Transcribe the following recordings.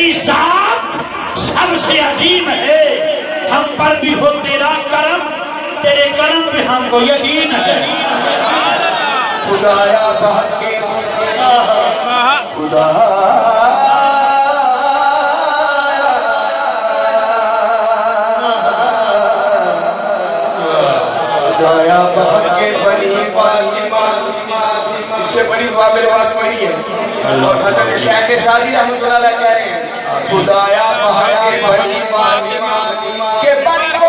तेरी जात सबसे अजीम है, हम पर भी हो तेरा करम, तेरे करम पे हमको यकीन है। खुदाया बहके खुदा खुदाया बहके बनी इससे बड़ी दुआ मेरे पास पड़ी है और हज़रत शेख सादी रहमतुल्लाह अलैह कह रहे हैं खुदाया बहके बनी के बंदो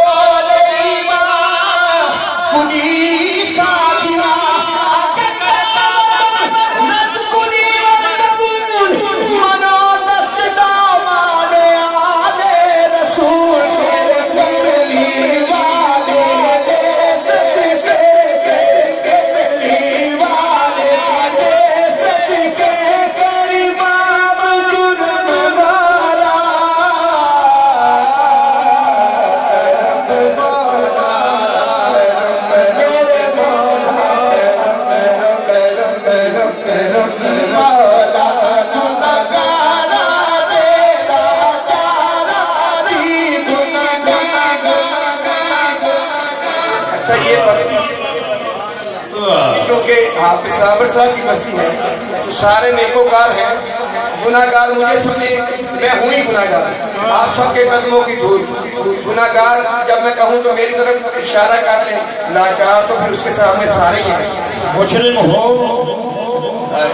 साबर साहब की बस्ती है तो सारे नेकोकार हैं, गुनाहगार मुझे समझे, मैं हूँ ही गुनाहगार, आप सबके कदमों की धूल। गुनाहगार जब मैं कहूँ तो मेरी तरफ इशारा कर ले, लाचार तो फिर उसके सामने सारे ही हैं। मुजरिम हो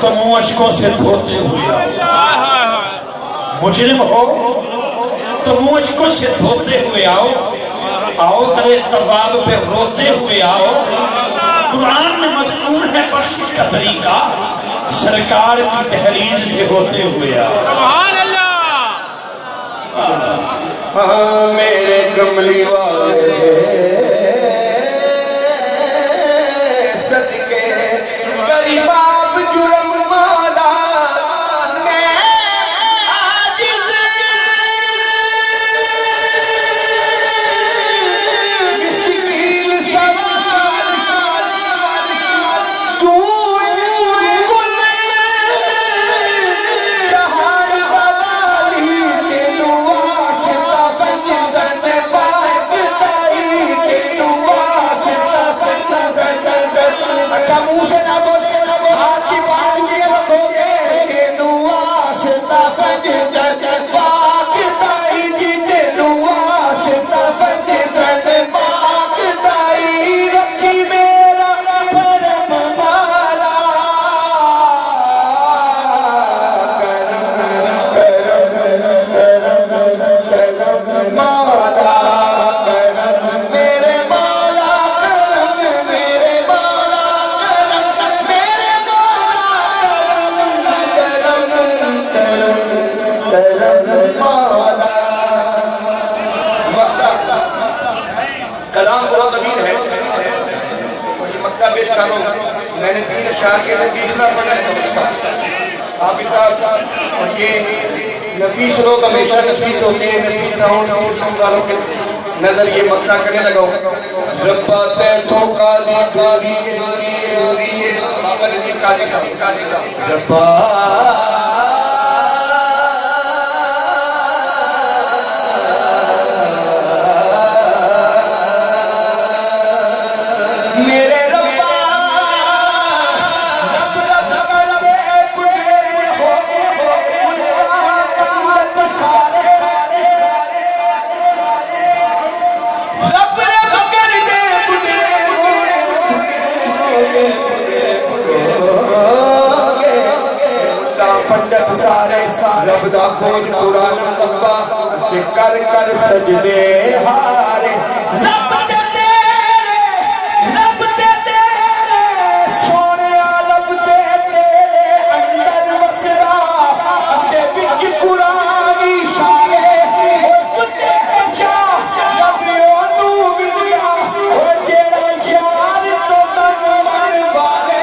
तो मुँह अश्कों से धोते हुए आओ, मुजरिम हो तो मुँह अश्कों से धोते हुए आओ, आओ तेरे तवाब पे रोते हुए आओ। कुरान में मज़कूर है बख्शिश का तरीका, सरकार की तहरीर से होते हुए आओ। सुभान अल्लाह। हाँ मेरे कमली वाले सदके गरीबाब जुर्म मौला मैं आजिज़ मिस्कीन सवाल तू मैंने 3 अशार के लिए तीसरा पढ़ा आप साहब और ये नफीस लोग हमेशा नफीस होते हैं, नफीस साउंड वालों के नजर ये मक्का करने लगा रब्बा ते धोखा दी गारी बाबा ने काजी साहब रब्बा रब दा खोज कुरान कब्बा ते कर कर सजदे हारे रब दे तेरे सोने लब दे तेरे अंदर वसदा ते विच कुरानी शाये कुत्ते जा नबियों नू विदिया ओ जेड़ा यार तो तन मन वाले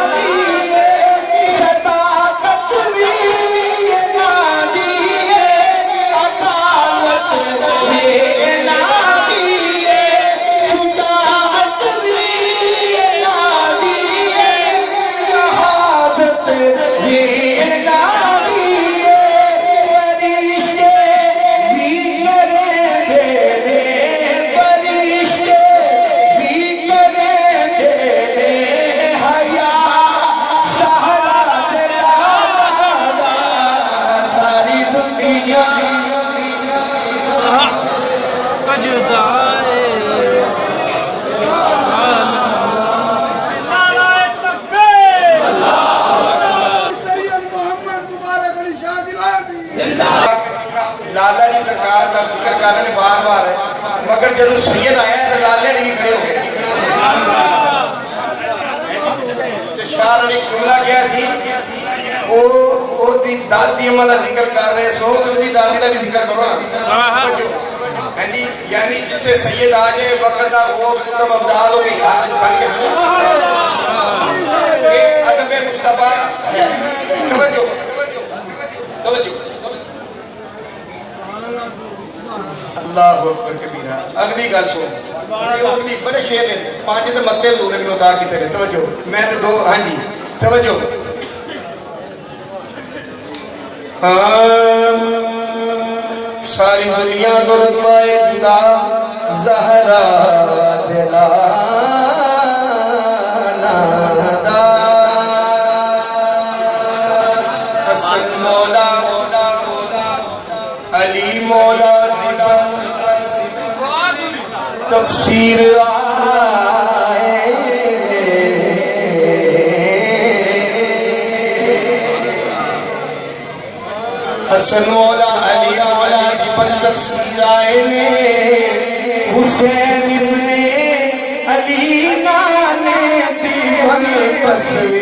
वो दी दादी अम्मा का जिक्र कर रहे सो उसकी दादी का भी जिक्र करो ना हाँ जी यानी जिससे सैयद आ जाए वक्त का वो सब अब्दाल हो गई हाथ बन के ये अदब मुस्तफा है तवज्जो तवज्जो अल्लाह अकबर कबीरा अगली गल सुन अगली बड़े शेर है पांच तो मत्ते दूर में उतार के तेरे तवज्जो मैं तो दो हाँ जी तवज्जो सारी दुनिया तो रुतबाए जुदा ज़हरा दिला नादा हसन मौला अली मौला दिला तफसीर आए हसन मौला अली मौला की पर तफसीर आए ने हुसैन इब्ने अली नाने दी तस्वीर